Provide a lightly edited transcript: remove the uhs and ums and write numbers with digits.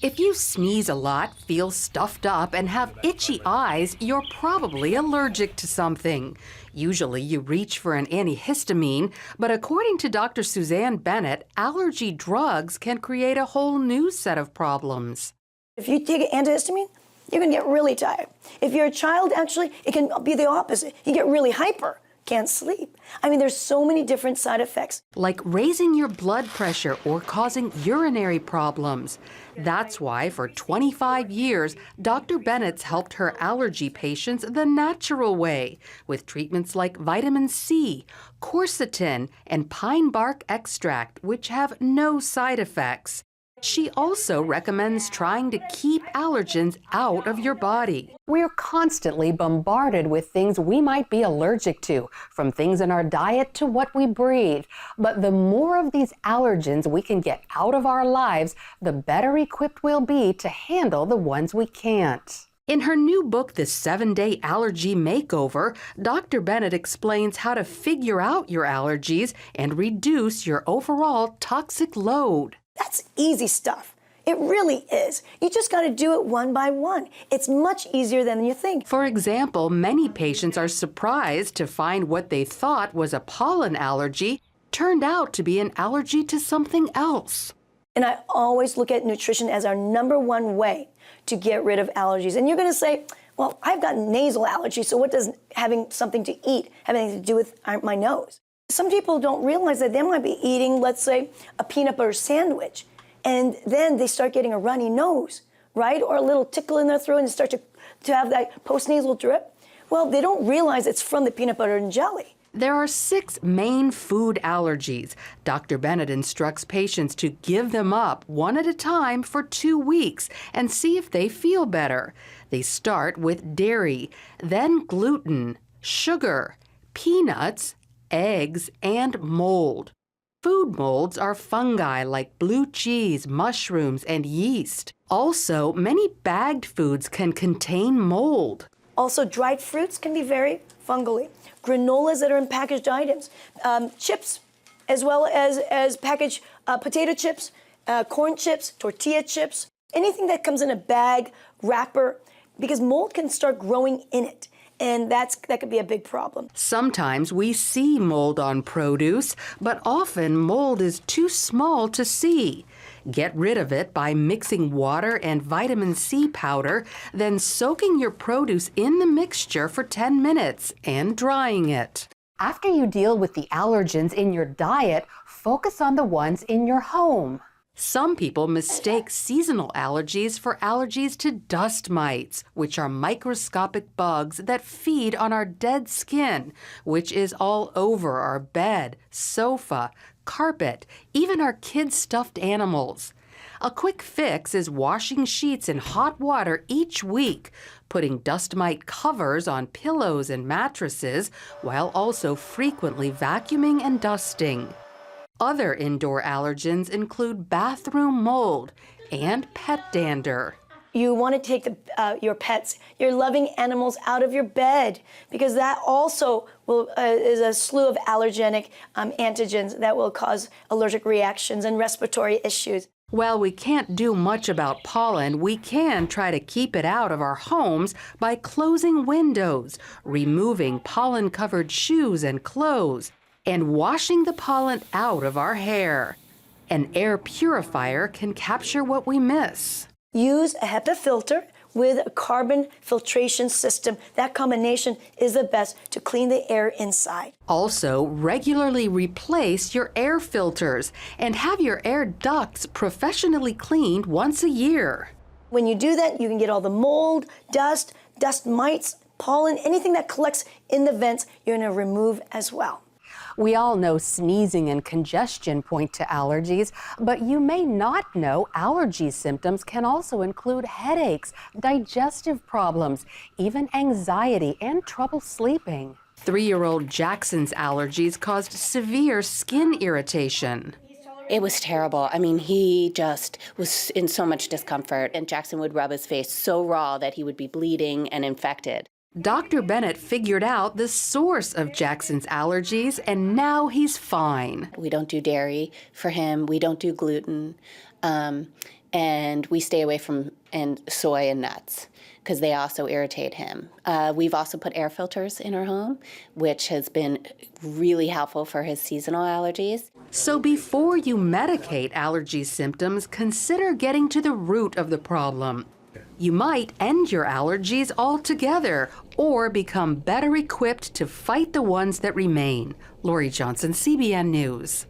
If you sneeze a lot, feel stuffed up, and have itchy eyes, you're probably allergic to something. Usually you reach for an antihistamine, but according to Dr. Susanne Bennett, allergy drugs can create a whole new set of problems. If you take an antihistamine, you're going to get really tired. If you're a child, actually, it can be the opposite. You get really hyper, can't sleep. I mean, there's so many different side effects. Like raising your blood pressure or causing urinary problems. That's why for 25 years, Dr. Bennett's helped her allergy patients the natural way with treatments like vitamin C, quercetin, and pine bark extract, which have no side effects. She also recommends trying to keep allergens out of your body. We're constantly bombarded with things we might be allergic to, from things in our diet to what we breathe. But the more of these allergens we can get out of our lives, the better equipped we'll be to handle the ones we can't. In her new book, The 7-Day Allergy Makeover, Dr. Bennett explains how to figure out your allergies and reduce your overall toxic load. That's easy stuff. It really is. You just got to do it one by one. It's much easier than you think. For example, many patients are surprised to find what they thought was a pollen allergy turned out to be an allergy to something else. And I always look at nutrition as our #1 way to get rid of allergies. And you're going to say, well, I've got nasal allergy, so what does having something to eat have anything to do with my nose? Some people don't realize that they might be eating, let's say, a peanut butter sandwich, and then they start getting a runny nose, right? Or a little tickle in their throat and start to have that postnasal drip. Well, they don't realize it's from the peanut butter and jelly. There are 6 main food allergies. Dr. Bennett instructs patients to give them up one at a time for 2 weeks and see if they feel better. They start with dairy, then gluten, sugar, peanuts, eggs, and mold. Food molds are fungi like blue cheese, mushrooms, and yeast. Also, many bagged foods can contain mold. Also, dried fruits can be very fungally. Granolas that are in packaged items, chips, as well as packaged potato chips, corn chips, tortilla chips, anything that comes in a bag, wrapper, because mold can start growing in it. And that could be a big problem. Sometimes we see mold on produce, but often mold is too small to see. Get rid of it by mixing water and vitamin C powder, then soaking your produce in the mixture for 10 minutes and drying it. After you deal with the allergens in your diet, focus on the ones in your home. Some people mistake seasonal allergies for allergies to dust mites, which are microscopic bugs that feed on our dead skin, which is all over our bed, sofa, carpet, even our kids' stuffed animals. A quick fix is washing sheets in hot water each week, putting dust mite covers on pillows and mattresses, while also frequently vacuuming and dusting. Other indoor allergens include bathroom mold and pet dander. You want to take your pets, your loving animals out of your bed, because that also is a slew of allergenic antigens that will cause allergic reactions and respiratory issues. While we can't do much about pollen, we can try to keep it out of our homes by closing windows, removing pollen-covered shoes and clothes, and washing the pollen out of our hair. An air purifier can capture what we miss. Use a HEPA filter with a carbon filtration system. That combination is the best to clean the air inside. Also, regularly replace your air filters and have your air ducts professionally cleaned once a year. When you do that, you can get all the mold, dust mites, pollen, anything that collects in the vents, you're going to remove as well. We all know sneezing and congestion point to allergies, but you may not know allergy symptoms can also include headaches, digestive problems, even anxiety and trouble sleeping. 3-year-old Jackson's allergies caused severe skin irritation. It was terrible. I mean, he just was in so much discomfort, and Jackson would rub his face so raw that he would be bleeding and infected. Dr. Bennett figured out the source of Jackson's allergies, and now he's fine. We don't do dairy for him. We don't do gluten. and we stay away from soy and nuts because they also irritate him. We've also put air filters in our home, which has been really helpful for his seasonal allergies. So before you medicate allergy symptoms, consider getting to the root of the problem. You might end your allergies altogether or become better equipped to fight the ones that remain. Lori Johnson, CBN News.